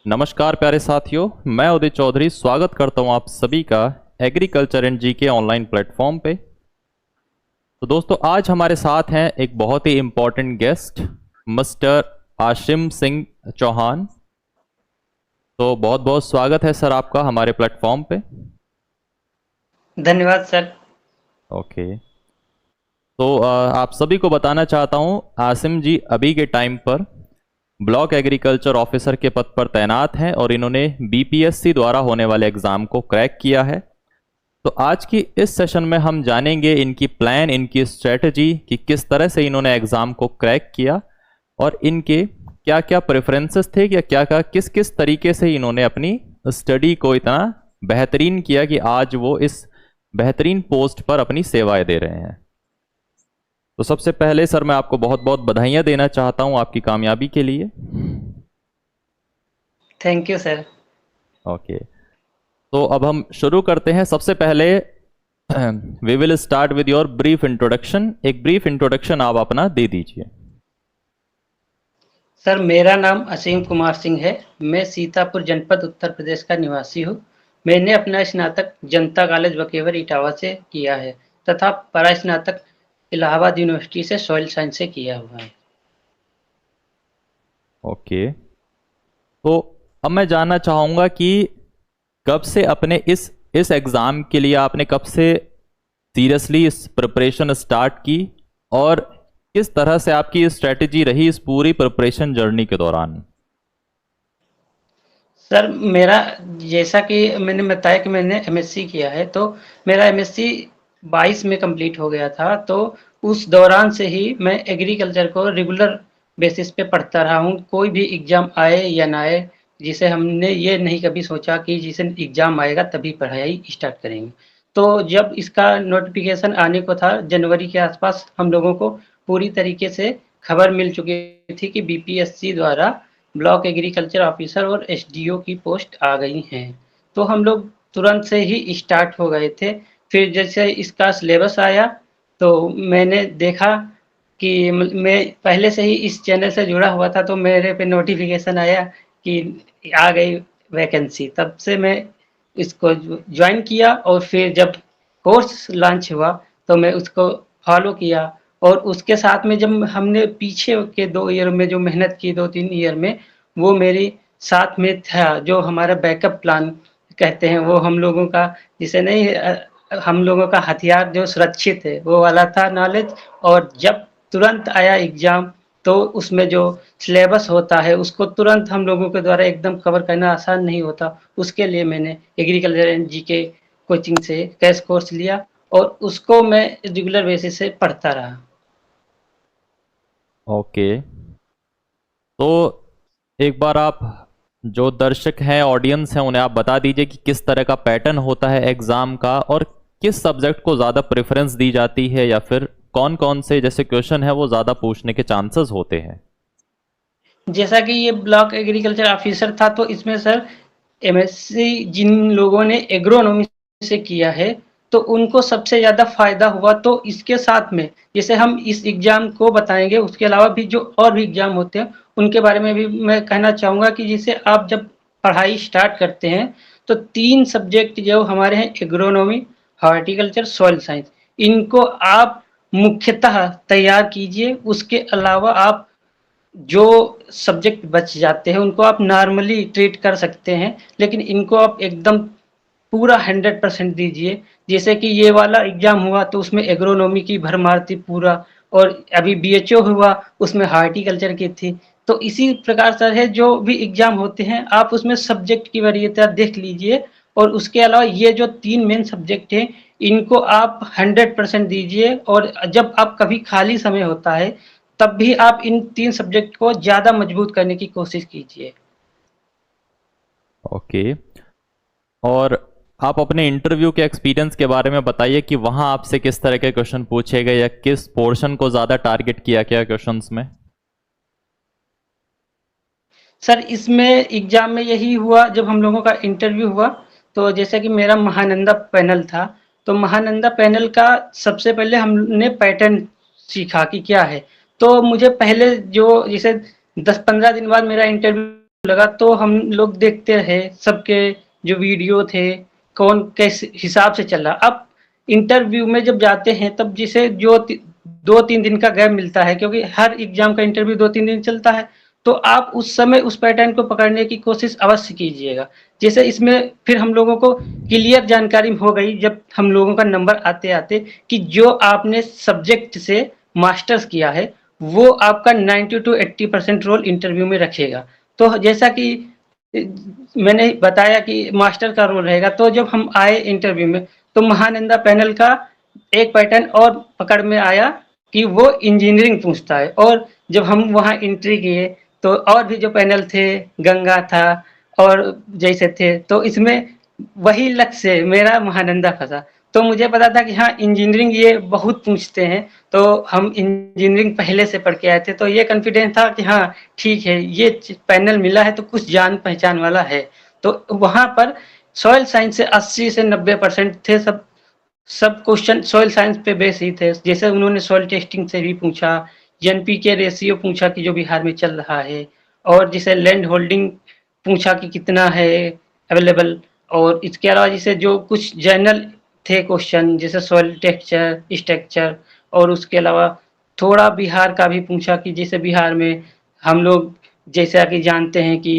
नमस्कार प्यारे साथियों, मैं उदित चौधरी स्वागत करता हूं आप सभी का agriculture and GK online platform पे। तो दोस्तों, आज हमारे साथ हैं एक बहुत ही important guest mister Ashim Singh Chauhan. तो बहुत बहुत स्वागत है सर आपका हमारे प्लेटफॉर्म पे। धन्यवाद सर। ओके। तो आप सभी को बताना चाहता हूं, आसिम जी अभी के टाइम पर ब्लॉक एग्रीकल्चर ऑफिसर के पद पर तैनात हैं और इन्होंने बीपीएससी द्वारा होने वाले एग्जाम को क्रैक किया है। तो आज की इस सेशन में हम जानेंगे इनकी प्लान, इनकी स्ट्रेटजी कि किस तरह से इन्होंने एग्जाम को क्रैक किया और इनके क्या क्या प्रेफरेंसेस थे या क्या क्या किस किस तरीके से इन्होंने अपनी स्टडी को इतना बेहतरीन किया कि आज वो इस बेहतरीन पोस्ट पर अपनी सेवाएं दे रहे हैं। तो सबसे पहले सर मैं आपको बहुत बहुत बधाइयां देना चाहता हूं आपकी कामयाबी के लिए। Thank you sir. ओके, तो अब हम शुरू करते हैं। सबसे पहले we will start with your brief introduction. एक ब्रीफ इंट्रोडक्शन आप अपना दे दीजिए। सर, मेरा नाम असीम कुमार सिंह है। मैं सीतापुर जनपद उत्तर प्रदेश का निवासी हूँ। मैंने अपना स्नातक जनता कॉलेज बकेवर इटावा से किया है तथा परास्नातक इलाहाबाद यूनिवर्सिटी से सॉइल साइंस से किया हुआ है। ओके, तो अब मैं जानना चाहूंगा कि कब से अपने इस एग्जाम के लिए आपने कब से सीरियसली इस प्रिपरेशन स्टार्ट की और किस तरह से आपकी स्ट्रेटजी रही इस पूरी प्रिपरेशन जर्नी के दौरान? सर, मेरा जैसा कि मैंने बताया कि मैंने एमएससी किया है, तो मेरा एमएससी 22 में कंप्लीट हो गया था। तो उस दौरान से ही मैं एग्रीकल्चर को रेगुलर बेसिस पे पढ़ता रहा हूँ। कोई भी एग्ज़ाम आए या ना आए, जिसे हमने ये नहीं कभी सोचा कि जिस दिन एग्ज़ाम आएगा तभी पढ़ाई स्टार्ट करेंगे। तो जब इसका नोटिफिकेशन आने को था जनवरी के आसपास, हम लोगों को पूरी तरीके से खबर मिल चुकी थी कि बीपीएससी द्वारा ब्लॉक एग्रीकल्चर ऑफिसर और एसडीओ की पोस्ट आ गई हैं। तो हम लोग तुरंत से ही स्टार्ट हो गए थे। फिर जैसे इसका सिलेबस आया, तो मैंने देखा कि मैं पहले से ही इस चैनल से जुड़ा हुआ था, तो मेरे पे नोटिफिकेशन आया कि आ गई वैकेंसी। तब से मैं इसको ज्वाइन किया और फिर जब कोर्स लॉन्च हुआ तो मैं उसको फॉलो किया। और उसके साथ में जब हमने पीछे के 2 ईयर में जो मेहनत की, 2-3 ईयर में, वो मेरी साथ में था। जो हमारा बैकअप प्लान कहते हैं, वो हम लोगों का, जिसे नहीं हम लोगों का हथियार जो सुरक्षित है, वो वाला था नॉलेज। और जब तुरंत आया एग्ज़ाम, तो उसमें जो सिलेबस होता है उसको तुरंत हम लोगों के द्वारा एकदम कवर करना आसान नहीं होता। उसके लिए मैंने एग्रीकल्चर एंड जीके कोचिंग से क्रैश कोर्स लिया और उसको मैं रेगुलर बेसिस से पढ़ता रहा। ओके, तो एक बार आप जो दर्शक हैं, ऑडियंस हैं, उन्हें आप बता दीजिए कि किस तरह का पैटर्न होता है एग्जाम का और किस सब्जेक्ट को ज़्यादा प्रेफरेंस दी जाती है या फिर कौन कौन से जैसे क्वेश्चन है वो ज़्यादा पूछने के चांसेस होते हैं। जैसा कि ये ब्लॉक एग्रीकल्चर ऑफिसर था, तो इसमें सर एमएससी जिन लोगों ने एग्रोनॉमी से किया है, तो उनको सबसे ज़्यादा फायदा हुआ। तो इसके साथ में जैसे हम इस एग्जाम को बताएंगे, उसके अलावा भी जो और भी एग्जाम होते हैं उनके बारे में भी मैं कहना चाहूँगा कि जिसे आप जब पढ़ाई स्टार्ट करते हैं, तो 3 सब्जेक्ट जो हमारे हैं, एग्रोनॉमी, हॉर्टिकल्चर, सॉइल साइंस, इनको आप मुख्यतः तैयार कीजिए। उसके अलावा आप जो सब्जेक्ट बच जाते हैं उनको आप नॉर्मली ट्रीट कर सकते हैं, लेकिन इनको आप एकदम पूरा 100% दीजिए। जैसे कि ये वाला एग्जाम हुआ तो उसमें एग्रोनॉमी की भरमार थी पूरा, और अभी बीएचओ हुआ उसमें हार्टिकल्चर की थी। तो इसी प्रकार से है, जो भी एग्जाम होते हैं आप उसमें सब्जेक्ट की वरीयता देख लीजिए। और उसके अलावा ये जो 3 मेन सब्जेक्ट हैं, इनको आप 100% दीजिए। और जब आप कभी खाली समय होता है, तब भी आप इन 3 सब्जेक्ट को ज़्यादा मजबूत करने की कोशिश कीजिए। ओके, और आप अपने इंटरव्यू के एक्सपीरियंस के बारे में बताइए कि वहां आपसे किस तरह के क्वेश्चन पूछे गए या किस पोर्शन को ज़्यादा टारगेट किया गया क्वेश्चंस में। सर, इसमें एग्जाम में यही हुआ, जब हम लोगों का इंटरव्यू हुआ, तो जैसे कि मेरा महानंदा पैनल था, तो महानंदा पैनल का सबसे पहले हमने पैटर्न सीखा कि क्या है। तो मुझे पहले जो जैसे 10-15 दिन बाद मेरा इंटरव्यू लगा तो हम लोग देखते रहे सबके जो वीडियो थे, कौन किस हिसाब से चल रहा। अब इंटरव्यू में जब जाते हैं तब जिसे जो 2-3 दिन का गैप मिलता है, क्योंकि हर एग्जाम का इंटरव्यू 2-3 दिन चलता है, तो आप उस समय उस पैटर्न को पकड़ने की कोशिश अवश्य कीजिएगा। जैसे इसमें फिर हम लोगों को क्लियर जानकारी हो गई जब हम लोगों का नंबर आते-आते कि जो आपने सब्जेक्ट से मास्टर्स किया है, वो आपका 90 टू 80% रोल इंटरव्यू में रखेगा। तो जैसा कि मैंने बताया कि मास्टर का रोल रहेगा, तो जब हम आए इंटरव्यू में तो महानंदा पैनल का एक पैटर्न और पकड़ में आया कि वो इंजीनियरिंग पूछता है। और जब हम वहाँ एंट्री किए तो और भी जो पैनल थे, गंगा था और जैसे थे, तो इसमें वही लक्ष्य से मेरा महानंदा फंसा। तो मुझे पता था कि हाँ, इंजीनियरिंग ये बहुत पूछते हैं, तो हम इंजीनियरिंग पहले से पढ़ के आए थे, तो ये कॉन्फिडेंस था कि हाँ ठीक है, ये पैनल मिला है तो कुछ जान पहचान वाला है। तो वहाँ पर सॉइल साइंस से 80 से 90% थे, सब सब क्वेश्चन सॉइल साइंस पे बेस ही थे। जैसे उन्होंने सॉइल टेस्टिंग से भी पूछा, एनपीके रेशियो पूछा कि जो बिहार में चल रहा है, और जैसे लैंड होल्डिंग पूछा कि कितना है अवेलेबल। और इसके अलावा जैसे जो कुछ जनरल थे क्वेश्चन, जैसे सॉइल टेक्सचर, स्ट्रक्चर, और उसके अलावा थोड़ा बिहार का भी पूछा कि जैसे बिहार में हम लोग जैसा कि जानते हैं कि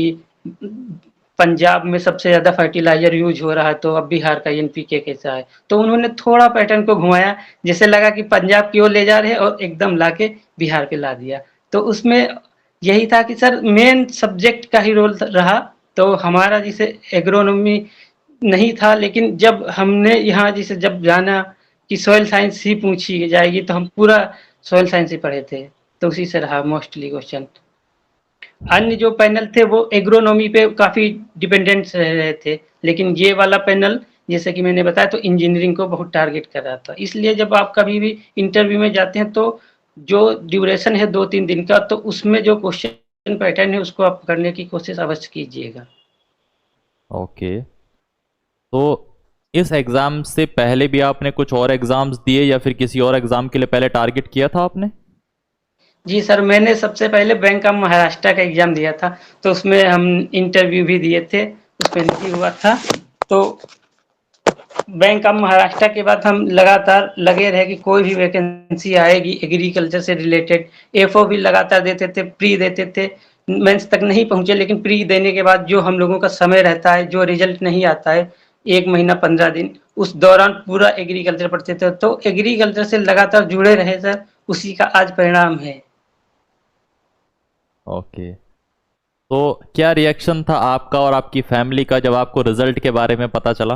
पंजाब में सबसे ज़्यादा फर्टिलाइज़र यूज़ हो रहा है, तो अब बिहार का एनपीके कैसा है? तो उन्होंने थोड़ा पैटर्न को घुमाया, जैसे लगा कि पंजाब की ओर ले जा रहे हैं और एकदम लाके बिहार पे ला दिया। तो उसमें यही था कि सर मेन सब्जेक्ट का ही रोल रहा, तो हमारा जैसे एग्रोनॉमी नहीं था, लेकिन जब हमने यहाँ जैसे जब जाना कि सॉइल साइंस ही पूछी जाएगी, तो हम पूरा सॉइल साइंस ही पढ़े थे, तो उसी से रहा मोस्टली क्वेश्चन। अन्य जो पैनल थे वो एग्रोनॉमी पे काफ़ी डिपेंडेंट रह रहे थे, लेकिन ये वाला पैनल जैसे कि मैंने बताया तो इंजीनियरिंग को बहुत टारगेट कर रहा था। इसलिए जब आप कभी भी इंटरव्यू में जाते हैं तो जो ड्यूरेशन है 2-3 दिन का, तो उसमें जो क्वेश्चन पैटर्न है उसको आप करने की कोशिश अवश्य कीजिएगा। ओके। तो इस एग्ज़ाम से पहले भी आपने कुछ और एग्ज़ाम्स दिए या फिर किसी और एग्ज़ाम के लिए पहले टारगेट किया था आपने? जी सर, मैंने सबसे पहले बैंक ऑफ महाराष्ट्र का एग्ज़ाम दिया था, तो उसमें हम इंटरव्यू भी दिए थे, उसमें नहीं हुआ था। तो बैंक ऑफ महाराष्ट्र के बाद हम लगातार लगे रहे कि कोई भी वैकेंसी आएगी एग्रीकल्चर से रिलेटेड। एफओ भी लगातार देते थे, प्री देते थे, मेंस तक नहीं पहुंचे, लेकिन प्री देने के बाद जो हम लोगों का समय रहता है, जो रिजल्ट नहीं आता है 1 महीना 15 दिन, उस दौरान पूरा एग्रीकल्चर पढ़ते थे। तो एग्रीकल्चर से लगातार जुड़े रहे सर, उसी का आज परिणाम है। ओके। तो क्या रिएक्शन था आपका और आपकी फैमिली का जब आपको रिजल्ट के बारे में पता चला?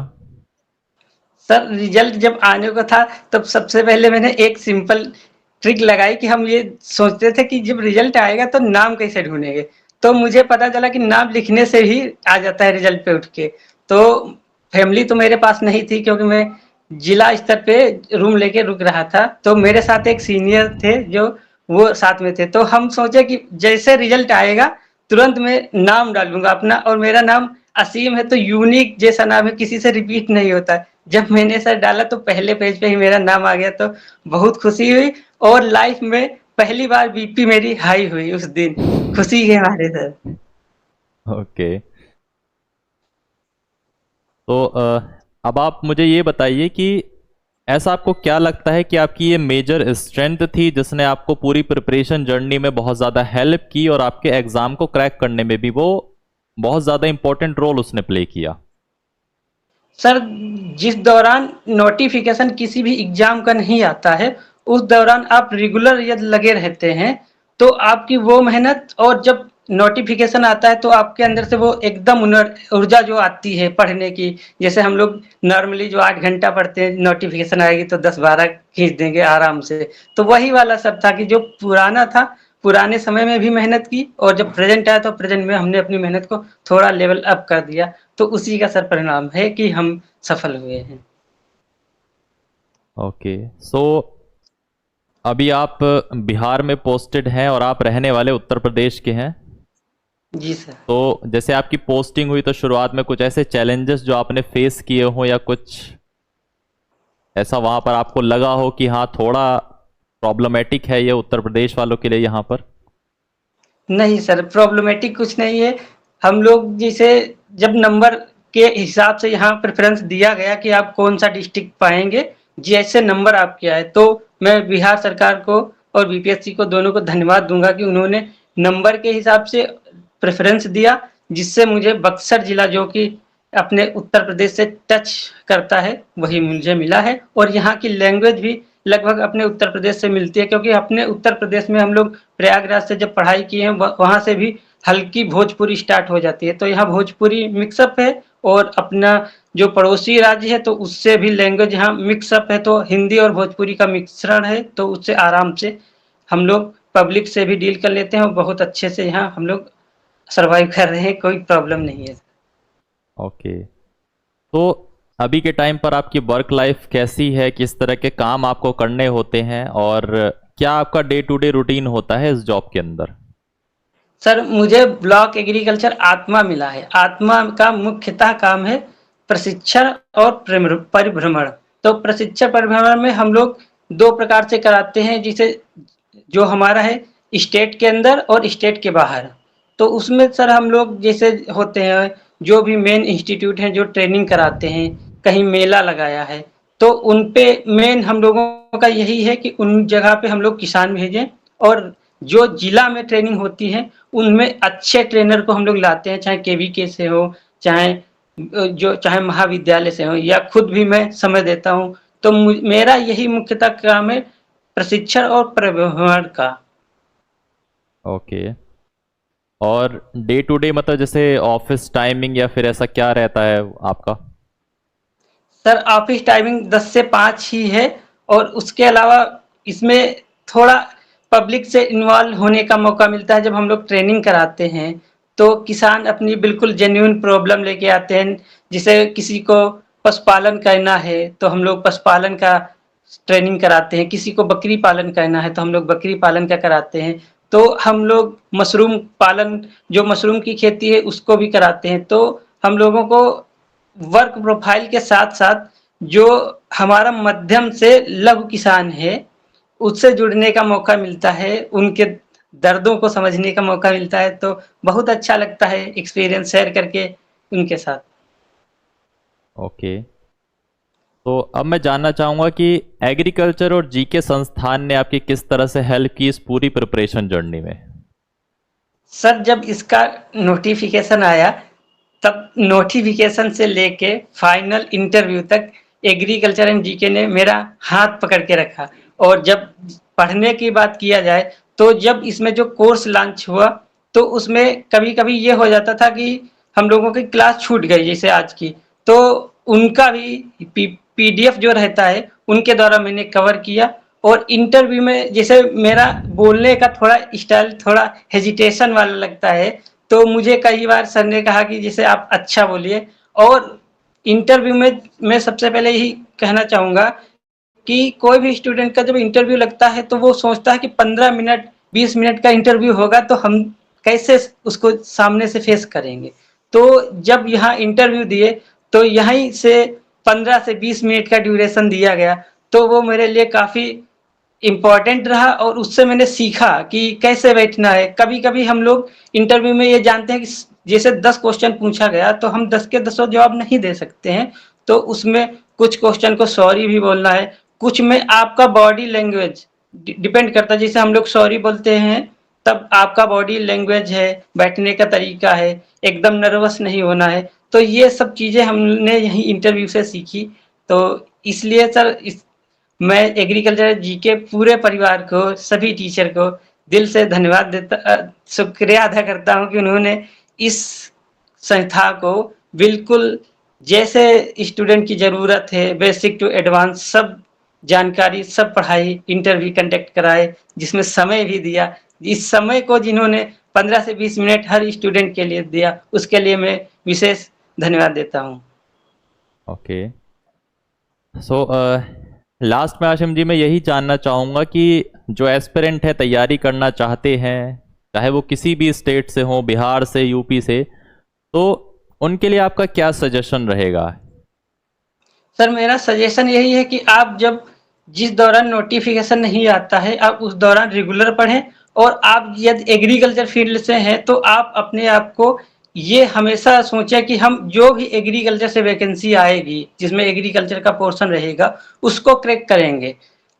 सर रिजल्ट जब आने को था तब सबसे पहले मैंने एक सिंपल ट्रिक लगाई कि हम ये सोचते थे कि जब रिजल्ट आएगा तो नाम कैसे ढूंढेंगे। तो मुझे पता चला कि नाम लिखने से ही आ जाता है रिजल्ट पे उठ के। तो फैमिली तो मेरे पास नहीं थी, क्योंकि मैं जिला स्तर पे रूम लेके रुक रहा था, तो मेरे साथ एक सीनियर थे जो वो साथ में थे। तो हम सोचे कि जैसे रिजल्ट आएगा तुरंत मैं नाम डालूंगा अपना, और मेरा नाम असीम है तो यूनिक जैसा नाम है, किसी से रिपीट नहीं होता है। जब मैंने सर डाला तो पहले पेज पे ही मेरा नाम आ गया, तो बहुत खुशी हुई। और लाइफ में पहली बार बीपी मेरी हाई हुई उस दिन, खुशी के मारे सर। ओके। तो अब आप मुझे ये बताइए कि ऐसा आपको क्या लगता है कि आपकी ये मेजर स्ट्रेंथ थी जिसने आपको पूरी प्रिपरेशन जर्नी में बहुत ज़्यादा हेल्प की और आपके एग्ज़ाम को क्रैक करने में भी वो बहुत ज़्यादा इंपॉर्टेंट रोल उसने प्ले किया? सर जिस दौरान नोटिफिकेशन किसी भी एग्जाम का नहीं आता है, उस दौरान आप रेगुलर यदि लगे रहते हैं तो आपकी वो मेहनत, और जब नोटिफिकेशन आता है तो आपके अंदर से वो एकदम ऊर्जा जो आती है पढ़ने की। जैसे हम लोग नॉर्मली जो 8 घंटा पढ़ते हैं, नोटिफिकेशन आएगी तो 10-12 खींच देंगे आराम से। तो वही वाला सब था कि जो पुराना था, पुराने समय में भी मेहनत की, और जब प्रेजेंट आया तो प्रेजेंट में हमने अपनी मेहनत को थोड़ा लेवल अप कर दिया। तो उसी का सर परिणाम है कि हम सफल हुए हैं। ओके। सो अभी आप बिहार में पोस्टेड हैं और आप रहने वाले उत्तर प्रदेश के हैं। जी सर। तो जैसे आपकी पोस्टिंग हुई तो शुरुआत में कुछ ऐसे चैलेंजेस जो आपने फेस किए हो या कुछ ऐसा वहां पर आपको लगा हो कि हाँ थोड़ा प्रॉब्लमेटिक है ये उत्तर प्रदेश वालों के लिए यहाँ पर? नहीं सर, प्रॉब्लमेटिक कुछ नहीं है। हम लोग जैसे जब नंबर के हिसाब से यहाँ प्रेफ़रेंस दिया गया कि आप कौन-सा डिस्ट्रिक्ट पाएँगे, जैसे नंबर आपके आए, तो मैं बिहार सरकार को और बीपीएससी को दोनों को धन्यवाद दूँगा कि उन्होंने नंबर के हिसाब से प्रेफ़रेंस दिया, जिससे मुझे बक्सर जिला जो कि अपने उत्तर प्रदेश से टच करता है, वही मुझे मिला है और यहाँ की लैंग्वेज भी लगभग अपने उत्तर प्रदेश से मिलती है क्योंकि अपने उत्तर प्रदेश में हम लोग प्रयागराज से जब पढ़ाई किए हैं, वहाँ से भी हल्की भोजपुरी स्टार्ट हो जाती है। तो यहाँ भोजपुरी मिक्सअप है और अपना जो पड़ोसी राज्य है तो उससे भी लैंग्वेज यहाँ मिक्सअप है, तो हिंदी और भोजपुरी का मिश्रण है, तो उससे आराम से हम लोग पब्लिक से भी डील कर लेते हैं और बहुत अच्छे से यहाँ हम लोग सर्वाइव कर रहे हैं, कोई प्रॉब्लम नहीं है। ओके। तो अभी के टाइम पर आपकी वर्क लाइफ कैसी है? किस तरह के काम आपको करने होते हैं और क्या आपका डे टू डे रूटीन होता है इस जॉब के अंदर? सर मुझे ब्लॉक एग्रीकल्चर आत्मा मिला है। आत्मा का मुख्यतः काम है प्रशिक्षण और परिभ्रमण। तो प्रशिक्षण परिभ्रमण में हम लोग 2 प्रकार से कराते हैं, जिसे जो हमारा है स्टेट के अंदर और स्टेट के बाहर। तो उसमें सर हम लोग जैसे होते हैं, जो भी मेन इंस्टीट्यूट हैं जो ट्रेनिंग कराते हैं, कहीं मेला लगाया है, तो उन पे मेन हम लोगों का यही है कि उन जगह पे हम लोग किसान भेजें और जो जिला में ट्रेनिंग होती है उनमें अच्छे ट्रेनर को हम लोग लाते हैं, चाहे केवीके से हो, चाहे महाविद्यालय से हो या खुद भी मैं समय देता हूँ। तो मेरा यही मुख्यतः काम है प्रशिक्षण और प्रशिक्षण का। ओके। और डे टू डे मतलब जैसे ऑफिस टाइमिंग या फिर ऐसा क्या रहता है आपका? सर ऑफिस टाइमिंग 10 से 5 ही है और उसके अलावा इसमें थोड़ा पब्लिक से इन्वॉल्व होने का मौका मिलता है। जब हम लोग ट्रेनिंग कराते हैं तो किसान अपनी बिल्कुल जेन्युइन प्रॉब्लम लेके आते हैं, जैसे किसी को पशुपालन करना है तो हम लोग पशुपालन का ट्रेनिंग कराते हैं, किसी को बकरी पालन करना है तो हम लोग बकरी पालन का कराते हैं, तो हम लोग मशरूम पालन, जो मशरूम की खेती है उसको भी कराते हैं। तो हम लोगों को वर्क प्रोफाइल के साथ साथ जो हमारा मध्यम से लघु किसान है उससे जुड़ने का मौका मिलता है, उनके दर्दों को समझने का मौका मिलता है, तो बहुत अच्छा लगता है एक्सपीरियंस शेयर करके उनके साथ। ओके। तो अब मैं जानना चाहूँगा कि एग्रीकल्चर और जीके संस्थान ने आपकी किस तरह से हेल्प की इस पूरी प्रिपरेशन जर्नी में? सर जब इसका नोटिफिकेशन आया तब नोटिफिकेशन से लेके फाइनल इंटरव्यू तक एग्रीकल्चर एंड जीके ने मेरा हाथ पकड़ के रखा। और जब पढ़ने की बात किया जाए तो जब इसमें जो कोर्स लॉन्च हुआ तो उसमें कभी कभी ये हो जाता था कि हम लोगों की क्लास छूट गई जैसे आज की, तो उनका भी पीडीएफ जो रहता है उनके द्वारा मैंने कवर किया। और इंटरव्यू में जैसे मेरा बोलने का थोड़ा स्टाइल थोड़ा हेजिटेशन वाला लगता है, तो मुझे कई बार सर ने कहा कि जैसे आप अच्छा बोलिए। और इंटरव्यू में मैं सबसे पहले यही कहना चाहूँगा कि कोई भी स्टूडेंट का जब इंटरव्यू लगता है तो वो सोचता है कि 15 मिनट 20 मिनट का इंटरव्यू होगा तो हम कैसे उसको सामने से फेस करेंगे। तो जब यहाँ इंटरव्यू दिए तो यहीं से 15 से 20 मिनट का ड्यूरेशन दिया गया, तो वो मेरे लिए काफ़ी इम्पोर्टेंट रहा और उससे मैंने सीखा कि कैसे बैठना है। कभी-कभी हम लोग इंटरव्यू में ये जानते हैं कि जैसे 10 क्वेश्चन पूछा गया तो हम 10 के 10 जवाब नहीं दे सकते हैं। तो उसमें कुछ क्वेश्चन को सॉरी भी बोलना है, कुछ में आपका बॉडी लैंग्वेज डिपेंड करता है। जैसे हम लोग सॉरी बोलते हैं तब आपका बॉडी लैंग्वेज है, बैठने का तरीका है, एकदम नर्वस नहीं होना है। तो ये सब चीज़ें हमने यहीं इंटरव्यू से सीखी। तो इसलिए सर मैं एग्रीकल्चर जी के पूरे परिवार को, सभी टीचर को दिल से धन्यवाद शुक्रिया अदा करता हूँ कि उन्होंने इस संस्था को बिल्कुल जैसे स्टूडेंट की ज़रूरत है बेसिक टू एडवांस सब जानकारी, सब पढ़ाई, इंटरव्यू कंडक्ट कराए, जिसमें समय भी दिया। इस समय को जिन्होंने 15 से 20 मिनट हर स्टूडेंट के लिए दिया, उसके लिए मैं विशेष धन्यवाद देता हूँ। ओके। सो लास्ट में आशिम जी मैं यही जानना चाहूँगा कि जो एस्पिरेंट है तैयारी करना चाहते हैं, चाहे वो किसी भी स्टेट से हो, बिहार से, यूपी से, तो उनके लिए आपका क्या सजेशन रहेगा? सर मेरा सजेशन यही है कि आप जब जिस दौरान नोटिफिकेशन नहीं आता है आप उस दौरान रेगुलर पढ़ें। और आप यदि एग्रीकल्चर फील्ड से हैं तो आप अपने आप को ये हमेशा सोचें कि हम जो भी एग्रीकल्चर से वैकेंसी आएगी, जिसमें एग्रीकल्चर का पोर्शन रहेगा, उसको क्रैक करेंगे।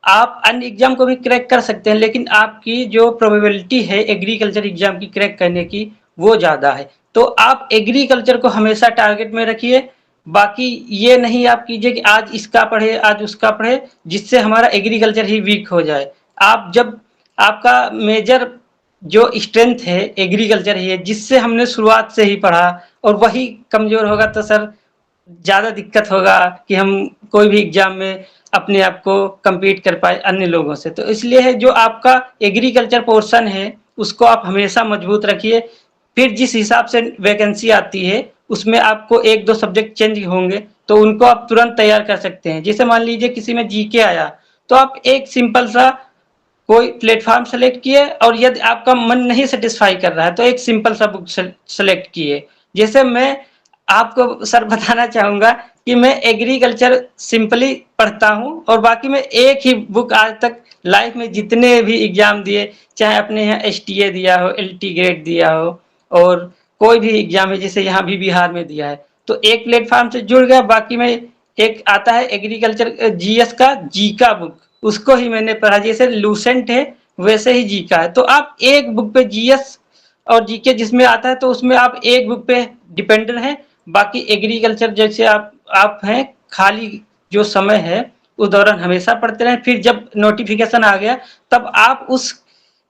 आप अन्य एग्ज़ाम को भी क्रैक कर सकते हैं, लेकिन आपकी जो प्रोबेबिलिटी है एग्रीकल्चर एग्ज़ाम की क्रैक करने की, वो ज़्यादा है। तो आप एग्रीकल्चर को हमेशा टारगेट में रखिए। बाकी ये नहीं आप कीजिए कि आज इसका पढ़े, आज उसका पढ़े, जिससे हमारा एग्रीकल्चर ही वीक हो जाए। आप जब आपका मेजर जो स्ट्रेंथ है एग्रीकल्चर ही है, जिससे हमने शुरुआत से ही पढ़ा, और वही कमजोर होगा तो सर ज़्यादा दिक्कत होगा कि हम कोई भी एग्जाम में अपने आप को compete कर पाए अन्य लोगों से। तो इसलिए है जो आपका एग्रीकल्चर पोर्शन है उसको आप हमेशा मजबूत रखिए। फिर जिस हिसाब से वैकेंसी आती है उसमें आपको एक दो सब्जेक्ट चेंज होंगे, तो उनको आप तुरंत तैयार कर सकते हैं। जैसे मान लीजिए किसी में जीके आया, तो आप एक सिंपल सा कोई प्लेटफॉर्म सेलेक्ट किए, और यदि आपका मन नहीं सेटिस्फाई कर रहा है तो एक सिंपल सा बुक सेलेक्ट किए। जैसे मैं आपको सर बताना चाहूंगा कि मैं एग्रीकल्चर सिंपली पढ़ता हूं, और बाकी मैं एक ही बुक आज तक लाइफ में जितने भी एग्जाम दिए, चाहे अपने यहाँ एसटीए दिया हो, एलटी ग्रेड दिया हो, और कोई भी एग्जाम है जैसे यहाँ भी बिहार में दिया है, तो एक प्लेटफॉर्म से जुड़ गया। बाकी में एक आता है एग्रीकल्चर जीएस का जीका बुक, उसको ही मैंने पढ़ा। जैसे लूसेंट है वैसे ही जीका है। तो आप एक बुक पे जीएस और जीके जिसमें आता है तो उसमें आप एक बुक पे डिपेंडेंट हैं। बाकी एग्रीकल्चर जैसे आप हैं, खाली जो समय है उस दौरान हमेशा पढ़ते रहें। फिर जब नोटिफिकेशन आ गया तब आप उस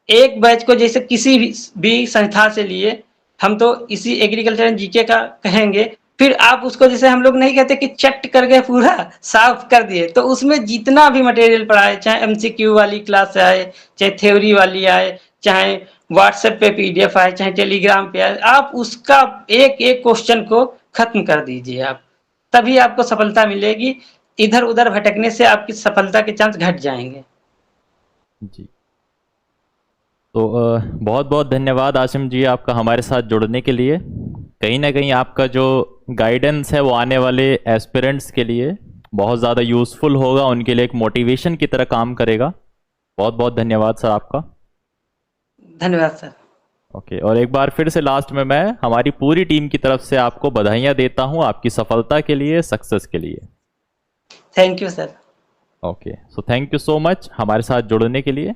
एक बैच को, जैसे किसी भी संस्था से लिए, हम तो इसी एग्रीकल्चर एंड जीके का कहेंगे, फिर आप उसको, जैसे हम लोग नहीं कहते कि चट कर गए पूरा साफ कर दिए, तो उसमें जितना भी मटेरियल पढ़ा है, चाहे एमसीक्यू वाली क्लास आए, चाहे थ्योरी वाली आए, चाहे व्हाट्सएप पे पीडीएफ आए, चाहे टेलीग्राम पे आए, आप उसका एक एक क्वेश्चन को खत्म कर दीजिए आप, तभी आपको सफलता मिलेगी। इधर उधर भटकने से आपकी सफलता के चांस घट जाएंगे। जी। तो बहुत बहुत धन्यवाद आसिम जी आपका हमारे साथ जुड़ने के लिए। कहीं ना कहीं आपका जो गाइडेंस है वो आने वाले एस्पिरेंट्स के लिए बहुत ज़्यादा यूज़फुल होगा, उनके लिए एक मोटिवेशन की तरह काम करेगा। बहुत बहुत धन्यवाद सर आपका। धन्यवाद सर। ओके, और एक बार फिर से लास्ट में मैं हमारी पूरी टीम की तरफ से आपको बधाइयाँ देता हूँ आपकी सफलता के लिए, सक्सेस के लिए। Thank you sir. Okay, so thank you so much हमारे साथ जुड़ने के लिए।